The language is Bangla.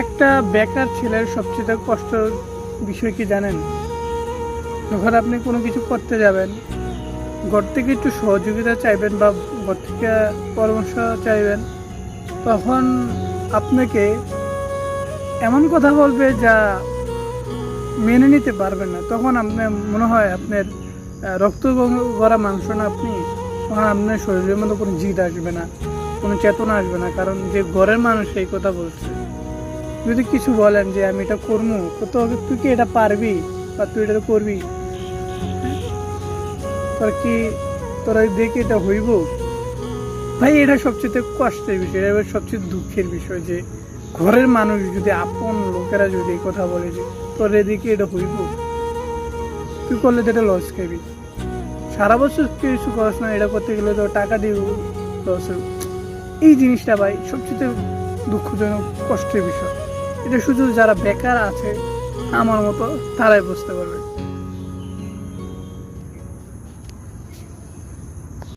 একটা বেকার ছেলের সবচেয়ে কষ্টের বিষয় কি জানেন? যখন আপনি কোনো কিছু করতে যাবেন, ঘর থেকে একটু সহযোগিতা চাইবেন বা ঘর থেকে পরামর্শ চাইবেন, তখন আপনাকে এমন কথা বলবে যা মেনে নিতে পারবেন না। তখন আপনার মনে হয় আপনার রক্ত গড়া মাংস না আপনি, তখন আপনার শরীরের মধ্যে কোনো জিদ আসবে না, কোনো চেতনা আসবে না, কারণ যে ঘরের মানুষ এই কথা বলছে। যদি কিছু বলেন যে আমি এটা করবো, তো তুই কি এটা পারবি বা তুই এটা করবি, তোর কি তোরা দেখে এটা হইব? ভাই, এটা সবচেয়ে কষ্টের বিষয়, এটা সবচেয়ে দুঃখের বিষয় যে ঘরের মানুষ যদি, আপন লোকেরা যদি এই কথা বলে যে তোর এদিকে এটা হইব, তুই করলে তো এটা লস খাবি। সারা বছর কিছু খরচ না, এটা করতে গেলে তো টাকা দিয়ে লস হবে। এই জিনিসটা ভাই সবচেয়ে দুঃখজনক, কষ্টের বিষয়। এটা শুধু যারা বেকার আছে আমার মতো তারাই বুঝতে পারবে।